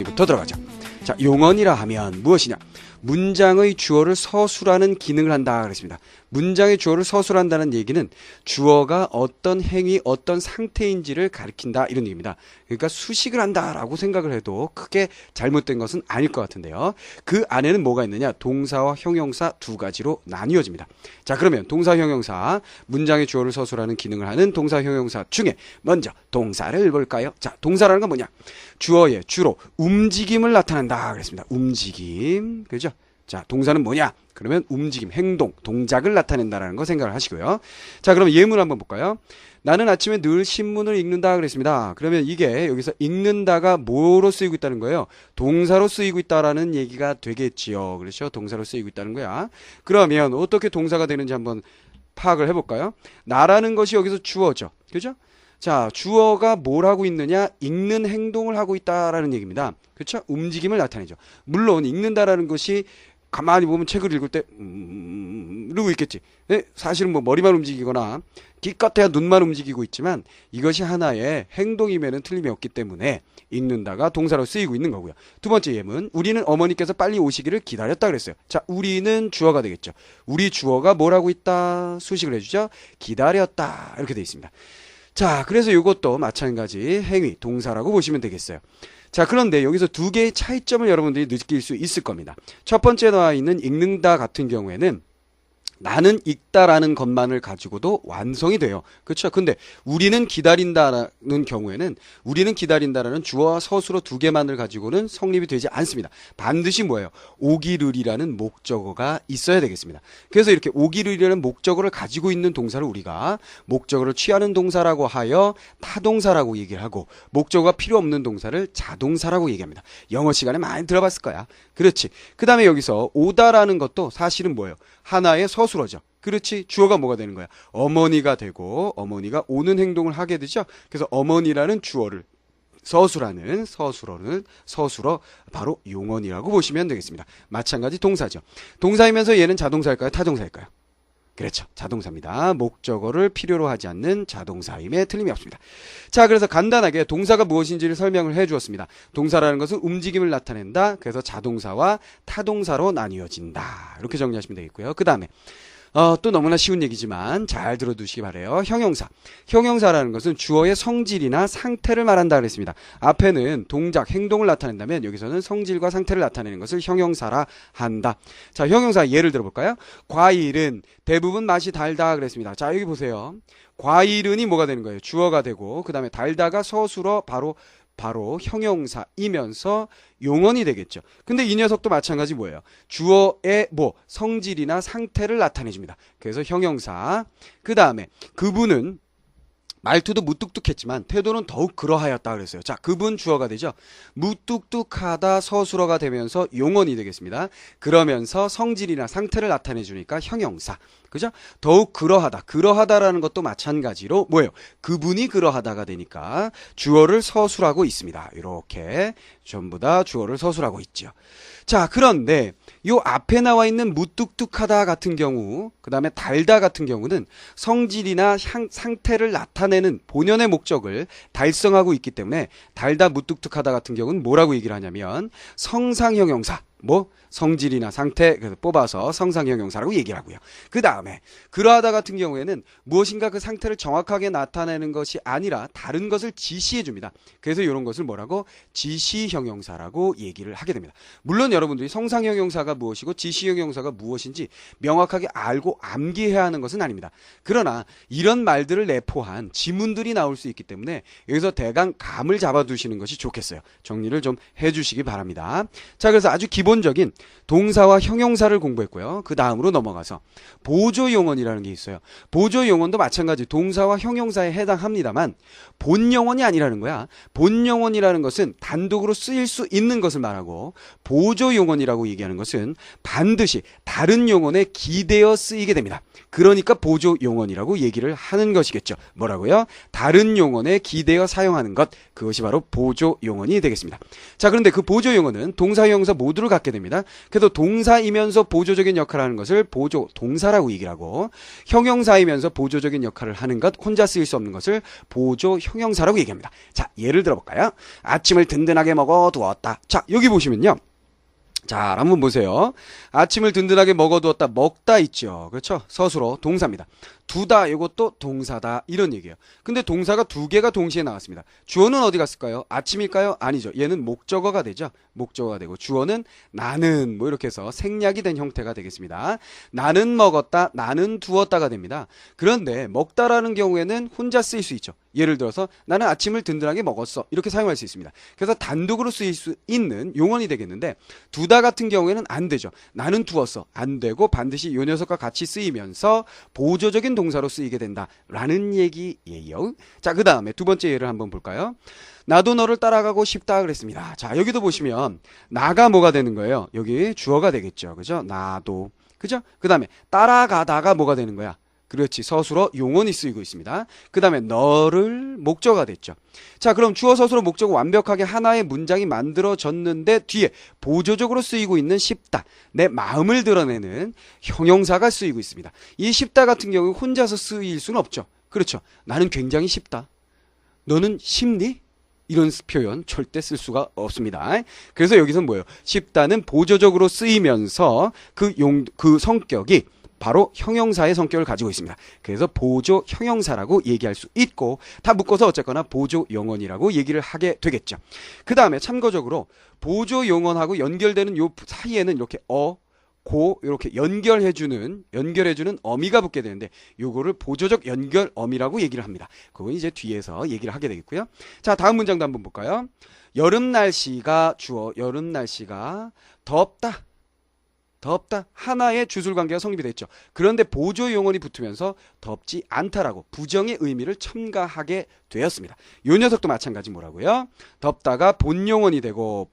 부터 들어가죠. 자, 용언이라 하면 무엇이냐? 문장의 주어를 서술하는 기능을 한다 그랬습니다. 문장의 주어를 서술한다는 얘기는 주어가 어떤 행위, 어떤 상태인지를 가리킨다 이런 얘기입니다. 그러니까 수식을 한다라고 생각을 해도 크게 잘못된 것은 아닐 것 같은데요. 그 안에는 뭐가 있느냐? 동사와 형용사 두 가지로 나뉘어집니다. 자, 그러면 동사, 형용사, 문장의 주어를 서술하는 기능을 하는 동사, 형용사 중에 먼저 동사를 볼까요? 자, 동사라는 건 뭐냐? 주어의 주로 움직임을 나타낸다 그랬습니다. 움직임, 그죠? 자, 동사는 뭐냐? 그러면 움직임, 행동, 동작을 나타낸다라는 거 생각을 하시고요. 자, 그럼 예문 한번 볼까요? 나는 아침에 늘 신문을 읽는다 그랬습니다. 그러면 이게 여기서 읽는다가 뭐로 쓰이고 있다는 거예요? 동사로 쓰이고 있다라는 얘기가 되겠지요. 그렇죠? 동사로 쓰이고 있다는 거야. 그러면 어떻게 동사가 되는지 한번 파악을 해볼까요? 나라는 것이 여기서 주어죠. 그죠? 자, 주어가 뭘 하고 있느냐? 읽는 행동을 하고 있다라는 얘기입니다. 그렇죠? 움직임을 나타내죠. 물론 읽는다라는 것이 가만히 보면 책을 읽을 때 이러고 있겠지. 네? 사실은 뭐 머리만 움직이거나 기껏해야 눈만 움직이고 있지만 이것이 하나의 행동임에는 틀림이 없기 때문에 읽는다가 동사로 쓰이고 있는 거고요. 두 번째 예문, 우리는 어머니께서 빨리 오시기를 기다렸다 그랬어요. 자, 우리는 주어가 되겠죠. 우리 주어가 뭘 하고 있다? 수식을 해주죠. 기다렸다 이렇게 되어 있습니다. 자, 그래서 이것도 마찬가지 행위, 동사라고 보시면 되겠어요. 자, 그런데 여기서 두 개의 차이점을 여러분들이 느낄 수 있을 겁니다. 첫 번째 나와 있는 읽는다 같은 경우에는 나는 읽다라는 것만을 가지고도 완성이 돼요. 그렇죠? 근데 우리는 기다린다라는 경우에는 우리는 기다린다라는 주어와 서술어 두 개만을 가지고는 성립이 되지 않습니다. 반드시 뭐예요? 오기를이라는 목적어가 있어야 되겠습니다. 그래서 이렇게 오기를이라는 목적어를 가지고 있는 동사를 우리가 목적어를 취하는 동사라고 하여 타동사라고 얘기를 하고, 목적어가 필요 없는 동사를 자동사라고 얘기합니다. 영어 시간에 많이 들어봤을 거야. 그렇지. 그 다음에 여기서 오다라는 것도 사실은 뭐예요? 하나의 서술어죠. 그렇지. 주어가 뭐가 되는 거야? 어머니가 되고 어머니가 오는 행동을 하게 되죠. 그래서 어머니라는 주어를 서술하는 서술어 바로 용언이라고 보시면 되겠습니다. 마찬가지 동사죠. 동사이면서 얘는 자동사일까요? 타동사일까요? 그렇죠. 자동사입니다. 목적어를 필요로 하지 않는 자동사임에 틀림이 없습니다. 자, 그래서 간단하게 동사가 무엇인지를 설명을 해 주었습니다. 동사라는 것은 움직임을 나타낸다. 그래서 자동사와 타동사로 나뉘어진다. 이렇게 정리하시면 되겠고요. 그 다음에 또 너무나 쉬운 얘기지만 잘 들어두시기 바래요. 형용사. 형용사라는 것은 주어의 성질이나 상태를 말한다 그랬습니다. 앞에는 동작, 행동을 나타낸다면 여기서는 성질과 상태를 나타내는 것을 형용사라 한다. 자, 형용사 예를 들어볼까요? 과일은 대부분 맛이 달다 그랬습니다. 자, 여기 보세요. 과일은이 뭐가 되는 거예요? 주어가 되고, 그 다음에 달다가 서술어 바로 형용사이면서 용언이 되겠죠. 근데 이 녀석도 마찬가지 뭐예요? 주어의 성질이나 상태를 나타내줍니다. 그래서 형용사. 그 다음에 그분은 말투도 무뚝뚝했지만 태도는 더욱 그러하였다 그랬어요. 자, 그분 주어가 되죠. 무뚝뚝하다 서술어가 되면서 용언이 되겠습니다. 그러면서 성질이나 상태를 나타내 주니까 형용사. 그죠? 더욱 그러하다. 그러하다라는 것도 마찬가지로 뭐예요? 그분이 그러하다가 되니까 주어를 서술하고 있습니다. 이렇게 전부 다 주어를 서술하고 있죠. 자, 그런데 요 앞에 나와 있는 무뚝뚝하다 같은 경우, 그 다음에 달다 같은 경우는 성질이나 상태를 나타내는 본연의 목적을 달성하고 있기 때문에 달다, 무뚝뚝하다 같은 경우는 뭐라고 얘기를 하냐면 성상형용사. 성질이나 상태, 그래서 뽑아서 성상형용사라고 얘기를 하고요. 그 다음에 그러하다 같은 경우에는 무엇인가 그 상태를 정확하게 나타내는 것이 아니라 다른 것을 지시해 줍니다. 그래서 이런 것을 뭐라고? 지시형용사라고 얘기를 하게 됩니다. 물론 여러분들이 성상형용사가 무엇이고 지시형용사가 무엇인지 명확하게 알고 암기해야 하는 것은 아닙니다. 그러나 이런 말들을 내포한 지문들이 나올 수 있기 때문에 여기서 대강 감을 잡아두시는 것이 좋겠어요. 정리를 좀 해주시기 바랍니다. 자, 그래서 아주 기본적인 동사와 형용사를 공부했고요. 그 다음으로 넘어가서 보조용언이라는 게 있어요. 보조용언도 마찬가지 동사와 형용사에 해당합니다만 본용언이 아니라는 거야. 본용언이라는 것은 단독으로 쓰일 수 있는 것을 말하고, 보조용언이라고 얘기하는 것은 반드시 다른 용언에 기대어 쓰이게 됩니다. 그러니까 보조용언이라고 얘기를 하는 것이겠죠. 뭐라고요? 다른 용언에 기대어 사용하는 것, 그것이 바로 보조용언이 되겠습니다. 자, 그런데 그 보조용언은 동사, 형용사 모두를 갖고 갖게 됩니다. 그래서 동사이면서 보조적인 역할을 하는 것을 보조 동사라고 얘기를 하고, 형용사이면서 보조적인 역할을 하는 것, 혼자 쓰일 수 없는 것을 보조 형용사라고 얘기합니다. 자, 예를 들어볼까요? 아침을 든든하게 먹어두었다. 자, 여기 보시면요. 자, 한번 보세요. 아침을 든든하게 먹어두었다. 먹다 있죠. 그렇죠? 서술어 동사입니다. 두다, 이것도 동사다, 이런 얘기예요. 근데 동사가 두 개가 동시에 나왔습니다. 주어는 어디 갔을까요? 아침일까요? 아니죠. 얘는 목적어가 되죠. 목적어가 되고, 주어는 나는, 뭐 이렇게 해서 생략이 된 형태가 되겠습니다. 나는 먹었다, 나는 두었다가 됩니다. 그런데 먹다라는 경우에는 혼자 쓰일 수 있죠. 예를 들어서 나는 아침을 든든하게 먹었어, 이렇게 사용할 수 있습니다. 그래서 단독으로 쓰일 수 있는 용언이 되겠는데, 두다 같은 경우에는 안 되죠. 나는 두었어, 안 되고 반드시 요 녀석과 같이 쓰이면서 보조적인 동사로 쓰이게 된다라는 얘기예요. 자, 그 다음에 두 번째 예를 한번 볼까요? 나도 너를 따라가고 싶다 그랬습니다. 자, 여기도 보시면 나가 뭐가 되는 거예요? 여기 주어가 되겠죠. 그죠? 나도. 그죠? 그 다음에 따라가다가 뭐가 되는 거야? 그렇지, 서술어 용언이 쓰이고 있습니다. 그 다음에 너를 목적어가 됐죠. 자, 그럼 주어 서술어 목적어 완벽하게 하나의 문장이 만들어졌는데 뒤에 보조적으로 쓰이고 있는 쉽다, 내 마음을 드러내는 형용사가 쓰이고 있습니다. 이 쉽다 같은 경우 혼자서 쓰일 수는 없죠. 그렇죠. 나는 굉장히 쉽다, 너는 쉽니? 이런 표현 절대 쓸 수가 없습니다. 그래서 여기서 뭐예요? 쉽다는 보조적으로 쓰이면서 그 성격이 바로 형용사의 성격을 가지고 있습니다. 그래서 보조 형용사라고 얘기할 수 있고, 다 묶어서 어쨌거나 보조 용언이라고 얘기를 하게 되겠죠. 그 다음에 참고적으로 보조 용언하고 연결되는 요 사이에는 이렇게 고 이렇게 연결해주는 어미가 붙게 되는데, 요거를 보조적 연결 어미라고 얘기를 합니다. 그건 이제 뒤에서 얘기를 하게 되겠고요. 자, 다음 문장도 한번 볼까요? 여름 날씨가 주어, 여름 날씨가 덥다, 하나의 주술관계가 성립이 됐죠. 그런데 보조 용언이 붙으면서 덥지 않다라고 부정의 의미를 첨가하게 되었습니다. 요 녀석도 마찬가지 뭐라고요? 덥다가 본용언이 되고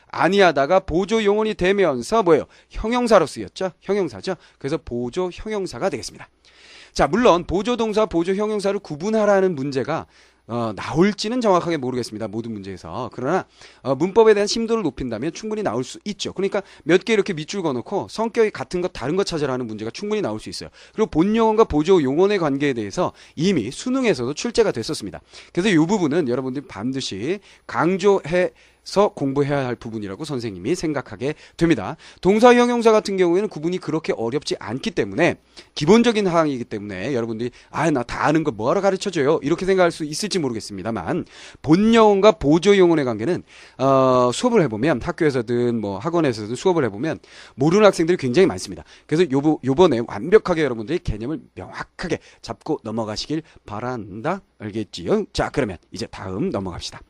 아니하다가 보조 용언이 되면서 뭐예요? 형용사로 쓰였죠. 형용사죠. 그래서 보조 형용사가 되겠습니다. 자, 물론 보조 동사, 보조 형용사를 구분하라는 문제가 나올지는 정확하게 모르겠습니다. 모든 문제에서. 그러나 문법에 대한 심도를 높인다면 충분히 나올 수 있죠. 그러니까 몇 개 이렇게 밑줄 그어놓고 성격이 같은 것 다른 것 찾으라는 문제가 충분히 나올 수 있어요. 그리고 본용언과 보조 용언의 관계에 대해서 이미 수능에서도 출제가 됐었습니다. 그래서 이 부분은 여러분들이 반드시 강조해서 공부해야 할 부분이라고 선생님이 생각하게 됩니다. 동사 형용사 같은 경우에는 구분이 그렇게 어렵지 않기 때문에, 기본적인 사항이기 때문에 여러분들이 나 다 아는 거 뭐하러 가르쳐줘요, 이렇게 생각할 수 있을지 모르겠습니다만, 본용언과 보조 용언의 관계는 수업을 해보면, 학교에서든 뭐 학원에서든 수업을 해보면 모르는 학생들이 굉장히 많습니다. 그래서 요번에 완벽하게 여러분들이 개념을 명확하게 잡고 넘어가시길 바란다. 알겠지요? 자, 그러면 이제 다음 넘어갑시다.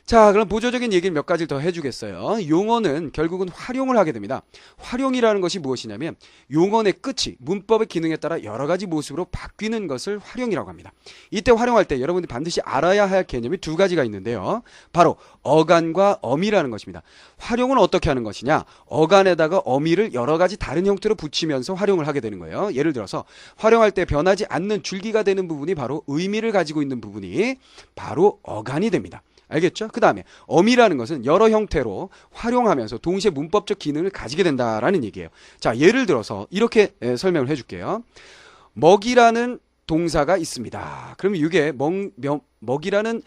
자, 그럼 보조적인 얘기를 몇 가지 더 해주겠어요. 용언은 결국은 활용을 하게 됩니다. 활용이라는 것이 무엇이냐면, 용언의 끝이 문법의 기능에 따라 여러 가지 모습으로 바뀌는 것을 활용이라고 합니다. 이때 활용할 때 여러분들이 반드시 알아야 할 개념이 두 가지가 있는데요. 바로 어간과 어미라는 것입니다. 활용은 어떻게 하는 것이냐? 어간에다가 어미를 여러 가지 다른 형태로 붙이면서 활용을 하게 되는 거예요. 예를 들어서 활용할 때 변하지 않는 줄기가 되는 부분이 바로 의미를 가지고 있는 부분이 바로 어간이 됩니다. 알겠죠? 그 다음에 어미라는 것은 여러 형태로 활용하면서 동시에 문법적 기능을 가지게 된다라는 얘기예요. 자, 예를 들어서 이렇게 설명을 해줄게요. 먹이라는 동사가 있습니다. 그럼 이게 먹이라는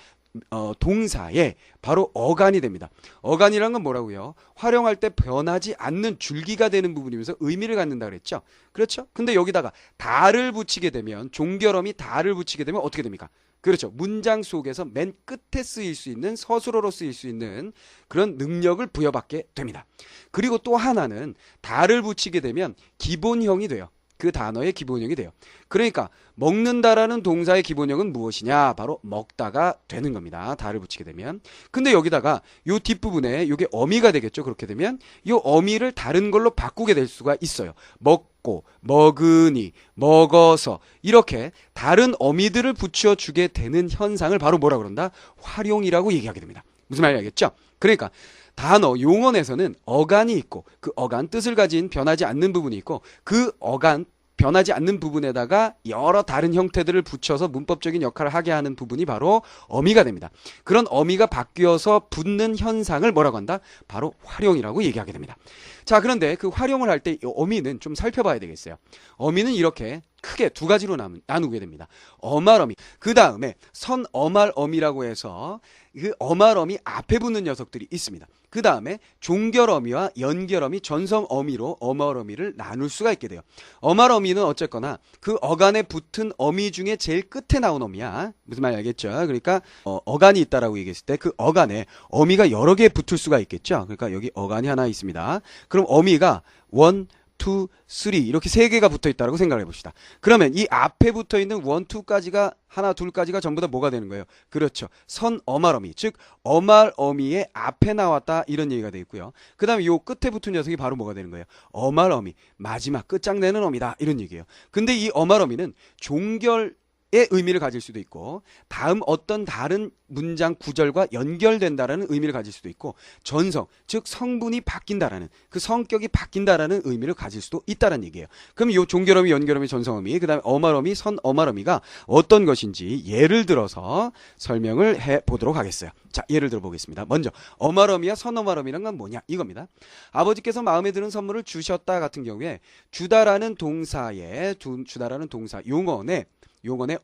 동사에 바로 어간이 됩니다. 어간이란 건 뭐라고요? 활용할 때 변하지 않는 줄기가 되는 부분이면서 의미를 갖는다 그랬죠? 그렇죠? 근데 여기다가 다를 붙이게 되면, 종결어미 다를 붙이게 되면 어떻게 됩니까? 그렇죠. 문장 속에서 맨 끝에 쓰일 수 있는, 서술어로 쓰일 수 있는 그런 능력을 부여받게 됩니다. 그리고 또 하나는 다를 붙이게 되면 기본형이 돼요. 그 단어의 기본형이 돼요. 그러니까 먹는다라는 동사의 기본형은 무엇이냐? 바로 먹다가 되는 겁니다. 다를 붙이게 되면. 근데 여기다가 요 뒷부분에 요게 어미가 되겠죠. 그렇게 되면 요 어미를 다른 걸로 바꾸게 될 수가 있어요. 먹고, 먹으니, 먹어서, 이렇게 다른 어미들을 붙여주게 되는 현상을 바로 뭐라 그런다? 활용이라고 얘기하게 됩니다. 무슨 말인지 알겠죠? 그러니까 단어, 용언에서는 어간이 있고, 그 어간, 뜻을 가진 변하지 않는 부분이 있고, 그 어간 변하지 않는 부분에다가 여러 다른 형태들을 붙여서 문법적인 역할을 하게 하는 부분이 바로 어미가 됩니다. 그런 어미가 바뀌어서 붙는 현상을 뭐라고 한다? 바로 활용이라고 얘기하게 됩니다. 자, 그런데 그 활용을 할 때 어미는 좀 살펴봐야 되겠어요. 어미는 이렇게 크게 두 가지로 나누게 됩니다. 어말어미, 그 다음에 선어말어미라고 해서 그 어말어미 앞에 붙는 녀석들이 있습니다. 그 다음에 종결어미와 연결어미, 전성어미로 어말어미를 나눌 수가 있게 돼요. 어말어미는 어쨌거나 그 어간에 붙은 어미 중에 제일 끝에 나온 어미야. 무슨 말인지 알겠죠? 그러니까 어간이 있다라고 얘기했을 때 그 어간에 어미가 여러 개 붙을 수가 있겠죠? 그러니까 여기 어간이 하나 있습니다. 그럼 어미가 1, 2, 3 이렇게 세 개가 붙어 있다고 생각을 해봅시다. 그러면 이 앞에 붙어 있는 1, 2까지가 하나 둘까지가 전부 다 뭐가 되는 거예요? 그렇죠. 선어말어미, 즉 어말어미의 앞에 나왔다 이런 얘기가 되어 있고요. 그 다음에 요 끝에 붙은 녀석이 바로 뭐가 되는 거예요? 어말어미, 마지막 끝장내는 어미다 이런 얘기예요. 근데 이 어말어미는 종결 의 의미를 가질 수도 있고 다음 어떤 다른 문장 구절과 연결된다라는 의미를 가질 수도 있고 전성, 즉 성분이 바뀐다라는 그 성격이 바뀐다라는 의미를 가질 수도 있다는 얘기예요. 그럼 이 종결어미, 연결어미, 전성어미, 그 다음에 어말어미, 선어말어미가 어떤 것인지 예를 들어서 설명을 해보도록 하겠어요. 자, 예를 들어 보겠습니다. 먼저 어말어미와 선어말어미란 건 뭐냐 이겁니다. 아버지께서 마음에 드는 선물을 주셨다 같은 경우에 주다라는 동사에 주다라는 동사 용언의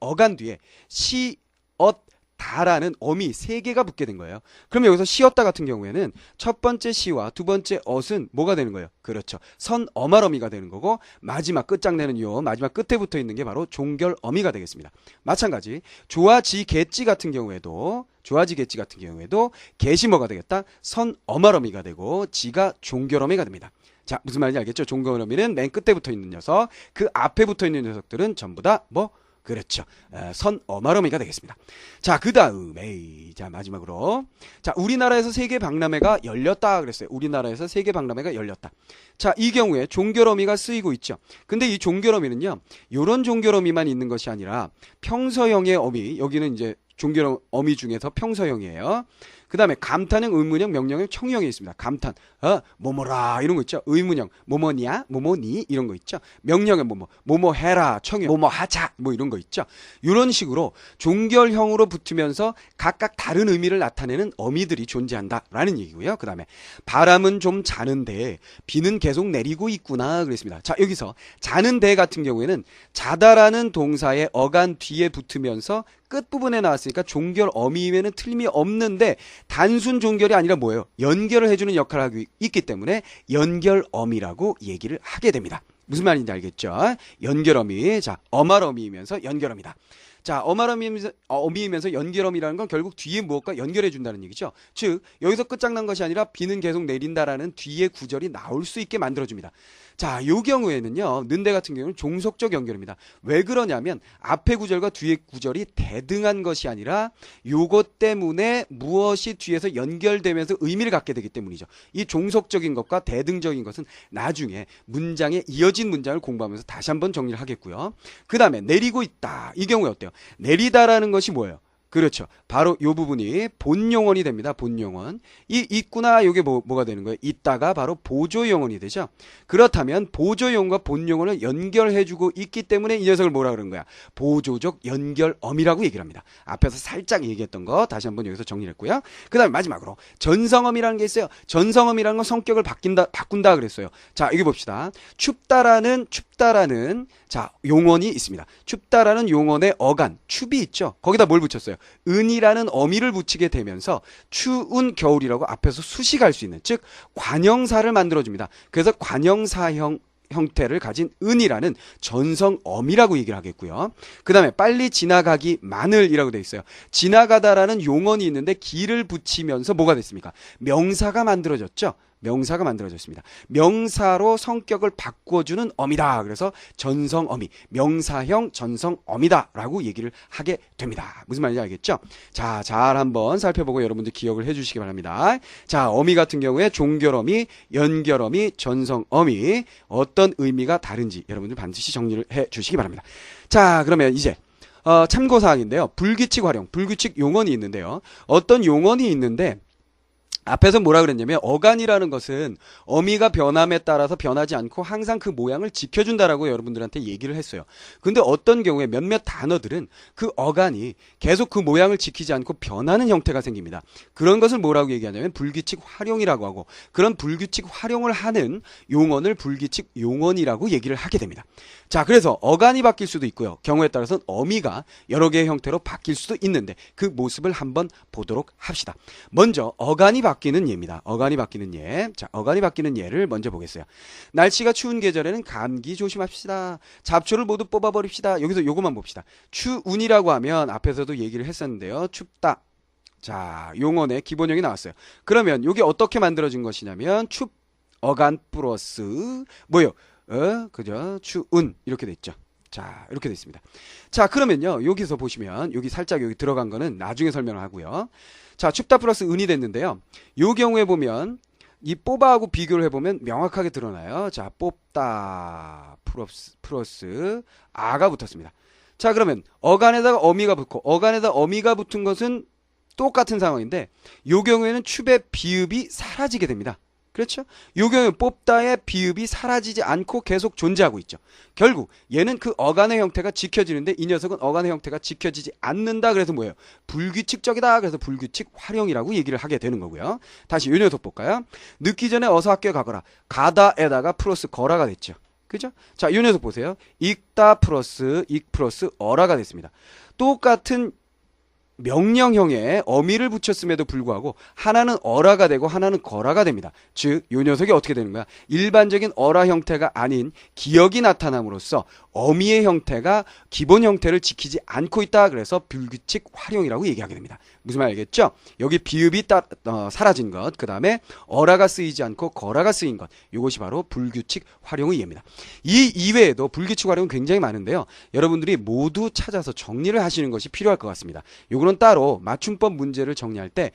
어간 뒤에 시었다라는 어미 세 개가 붙게 된 거예요. 그럼 여기서 시었다 같은 경우에는 첫 번째 시와 두 번째 엇은 뭐가 되는 거예요? 그렇죠. 선어말어미가 되는 거고 마지막 끝장내는 요 마지막 끝에 붙어 있는 게 바로 종결어미가 되겠습니다. 마찬가지 조아지겠지 같은 경우에도 겟이 뭐가 되겠다? 선어말어미가 되고 지가 종결어미가 됩니다. 자, 무슨 말인지 알겠죠? 종결어미는 맨 끝에 붙어 있는 녀석, 그 앞에 붙어 있는 녀석들은 전부 다 그렇죠. 선어말어미가 되겠습니다. 자, 그 다음에 자 마지막으로 자 우리나라에서 세계 박람회가 열렸다 그랬어요. 우리나라에서 세계 박람회가 열렸다. 자, 이 경우에 종결어미가 쓰이고 있죠. 근데 이 종결어미는요, 요런 종결어미만 있는 것이 아니라 평서형의 어미, 여기는 이제 종결어미 중에서 평서형이에요. 그 다음에 감탄형, 의문형, 명령형, 청형이 있습니다. 감탄, 뭐뭐라 이런 거 있죠. 의문형, 뭐뭐냐, 뭐뭐니 이런 거 있죠. 명령형, 뭐뭐 해라, 청형, 뭐뭐 하자 뭐 이런 거 있죠. 이런 식으로 종결형으로 붙으면서 각각 다른 의미를 나타내는 어미들이 존재한다라는 얘기고요. 그 다음에 바람은 좀 자는데 비는 계속 내리고 있구나 그랬습니다. 자, 여기서 자는데 같은 경우에는 자다라는 동사의 어간 뒤에 붙으면서 끝부분에 나왔으니까 종결 어미임에는 틀림이 없는데 단순 종결이 아니라 뭐예요? 연결을 해주는 역할을 하고 있기 때문에 연결어미라고 얘기를 하게 됩니다. 무슨 말인지 알겠죠? 연결어미, 자 어말어미이면서 연결어미다. 자, 어미이면서 연결어미라는 건 결국 뒤에 무엇과 연결해 준다는 얘기죠. 즉 여기서 끝장난 것이 아니라 비는 계속 내린다라는 뒤에 구절이 나올 수 있게 만들어줍니다. 자, 요 경우에는요, 는데 같은 경우는 종속적 연결입니다. 왜 그러냐면 앞에 구절과 뒤에 구절이 대등한 것이 아니라 요것 때문에 무엇이 뒤에서 연결되면서 의미를 갖게 되기 때문이죠. 이 종속적인 것과 대등적인 것은 나중에 문장에 이어진 문장을 공부하면서 다시 한번 정리를 하겠고요. 그 다음에 내리고 있다. 이 경우에 어때요? 내리다라는 것이 뭐예요? 그렇죠. 바로 이 부분이 본용언이 됩니다. 본용언. 이 있구나 요게 뭐가 되는 거예요? 있다가 바로 보조용언이 되죠. 그렇다면 보조용언과 본용언을 연결해주고 있기 때문에 이 녀석을 뭐라 그러는 거야? 보조적 연결어미라고 얘기를 합니다. 앞에서 살짝 얘기했던 거 다시 한번 여기서 정리했고요. 그 다음에 마지막으로 전성어미라는 게 있어요. 전성어미라는 건 성격을 바꾼다 그랬어요. 자, 여기 봅시다. 춥다라는 자 용언이 있습니다. 춥다라는 용언의 어간 춥이 있죠. 거기다 뭘 붙였어요? 은이라는 어미를 붙이게 되면서 추운 겨울이라고 앞에서 수식할 수 있는, 즉 관형사를 만들어줍니다. 그래서 관형사형 형태를 가진 은이라는 전성어미라고 얘기를 하겠고요. 그 다음에 빨리 지나가기만을이라고 되어 있어요. 지나가다라는 용언이 있는데 기를 붙이면서 뭐가 됐습니까? 명사가 만들어졌죠. 명사가 만들어졌습니다. 명사로 성격을 바꿔주는 어미다. 그래서 전성어미, 명사형 전성어미다 라고 얘기를 하게 됩니다. 무슨 말인지 알겠죠? 자, 잘 한번 살펴보고 여러분들 기억을 해주시기 바랍니다. 자, 어미 같은 경우에 종결어미, 연결어미, 전성어미 어떤 의미가 다른지 여러분들 반드시 정리를 해주시기 바랍니다. 자, 그러면 이제 참고사항인데요. 불규칙 활용, 불규칙 용언이 있는데요. 어떤 용언이 있는데 앞에서 뭐라 그랬냐면 어간이라는 것은 어미가 변함에 따라서 변하지 않고 항상 그 모양을 지켜준다라고 여러분들한테 얘기를 했어요. 근데 어떤 경우에 몇몇 단어들은 그 어간이 계속 그 모양을 지키지 않고 변하는 형태가 생깁니다. 그런 것을 뭐라고 얘기하냐면 불규칙 활용이라고 하고, 그런 불규칙 활용을 하는 용언을 불규칙 용언이라고 얘기를 하게 됩니다. 자, 그래서 어간이 바뀔 수도 있고요. 경우에 따라서는 어미가 여러 개의 형태로 바뀔 수도 있는데 그 모습을 한번 보도록 합시다. 먼저 어간이 바뀌는 예입니다. 어간이 바뀌는 예. 자, 어간이 바뀌는 예를 먼저 보겠어요. 날씨가 추운 계절에는 감기 조심합시다. 잡초를 모두 뽑아버립시다. 여기서 요것만 봅시다. 추운이라고 하면 앞에서도 얘기를 했었는데요. 춥다. 자, 용언의 기본형이 나왔어요. 그러면 이게 어떻게 만들어진 것이냐면 춥 어간 플러스 뭐요? 그죠? 추운 이렇게 돼 있죠. 자, 이렇게 돼 있습니다. 자, 그러면요. 여기서 보시면 여기 살짝 여기 들어간 거는 나중에 설명을 하고요. 자, 춥다 플러스 은이 됐는데요. 요 경우에 보면 이 뽑아하고 비교를 해보면 명확하게 드러나요. 자, 뽑다 플러스 아가 붙었습니다. 자, 그러면 어간에다가 어미가 붙고 어간에다 어미가 붙은 것은 똑같은 상황인데 요 경우에는 춥의 비읍이 사라지게 됩니다. 그렇죠? 요 경우에 뽑다의 비읍이 사라지지 않고 계속 존재하고 있죠. 결국 얘는 그 어간의 형태가 지켜지는데 이 녀석은 어간의 형태가 지켜지지 않는다. 그래서 뭐예요? 불규칙적이다. 그래서 불규칙 활용이라고 얘기를 하게 되는 거고요. 다시 요 녀석 볼까요? 늦기 전에 어서 학교에 가거라. 가다에다가 플러스 거라가 됐죠. 그죠? 자, 요 녀석 보세요. 읽다 플러스 익 플러스 어라가 됐습니다. 똑같은 명령형에 어미를 붙였음에도 불구하고 하나는 어라가 되고 하나는 거라가 됩니다. 즉, 이 녀석이 어떻게 되는 거야? 일반적인 어라 형태가 아닌 기억이 나타남으로써 어미의 형태가 기본 형태를 지키지 않고 있다. 그래서 불규칙 활용이라고 얘기하게 됩니다. 무슨 말 알겠죠? 여기 비읍이 사라진 것, 그 다음에 어라가 쓰이지 않고 거라가 쓰인 것, 이것이 바로 불규칙 활용의 예입니다. 이 이외에도 불규칙 활용은 굉장히 많은데요. 여러분들이 모두 찾아서 정리를 하시는 것이 필요할 것 같습니다. 요거는 따로 맞춤법 문제를 정리할 때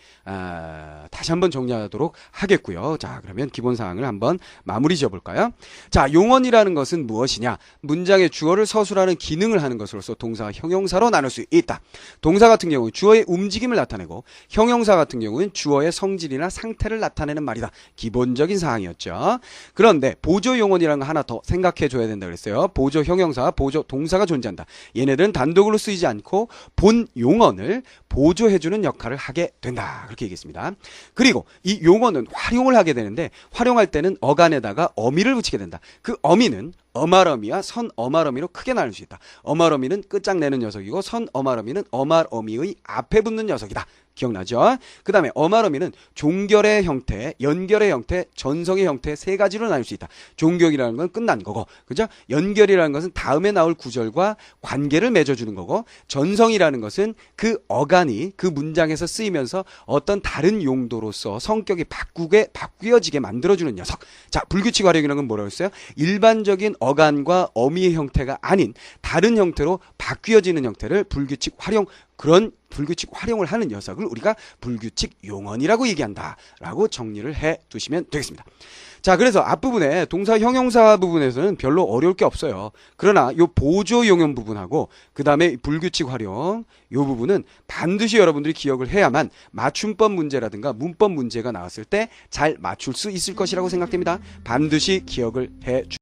다시 한번 정리하도록 하겠고요. 자, 그러면 기본 사항을 한번 마무리 지어볼까요? 자, 용언이라는 것은 무엇이냐? 문장의 주어를 서술하는 기능을 하는 것으로서 동사와 형용사로 나눌 수 있다. 동사 같은 경우는 주어의 움직임을 나타내고 형용사 같은 경우는 주어의 성질이나 상태를 나타내는 말이다. 기본적인 사항이었죠. 그런데 보조 용언이라는 거 하나 더 생각해 줘야 된다 그랬어요. 보조 형용사, 보조 동사가 존재한다. 얘네들은 단독으로 쓰이지 않고 본 용언을 보조해주는 역할을 하게 된다. 그렇게 얘기했습니다. 그리고 이 용언은 활용을 하게 되는데 활용할 때는 어간에다가 어미를 붙이게 된다. 그 어미는 어말어미와 선어말어미로 크게 나눌 수 있다. 어말어미는 끝장내는 녀석이고 선어말어미는 어말어미의 앞에 붙는 녀석이다. 기억나죠? 그 다음에 어말어미는 종결의 형태, 연결의 형태, 전성의 형태 세 가지로 나눌 수 있다. 종결이라는 건 끝난 거고, 그죠? 연결이라는 것은 다음에 나올 구절과 관계를 맺어주는 거고, 전성이라는 것은 그 어간이 그 문장에서 쓰이면서 어떤 다른 용도로서 성격이 바뀌어지게 만들어주는 녀석. 자, 불규칙 활용이라는 건 뭐라고 했어요? 일반적인 어간과 어미의 형태가 아닌 다른 형태로 바뀌어지는 형태를 불규칙 활용, 그런 불규칙 활용을 하는 녀석을 우리가 불규칙 용언이라고 얘기한다 라고 정리를 해 두시면 되겠습니다. 자, 그래서 앞부분에 동사 형용사 부분에서는 별로 어려울 게 없어요. 그러나 요 보조 용언 부분하고 그 다음에 불규칙 활용 요 부분은 반드시 여러분들이 기억을 해야만 맞춤법 문제라든가 문법 문제가 나왔을 때 잘 맞출 수 있을 것이라고 생각됩니다. 반드시 기억을 해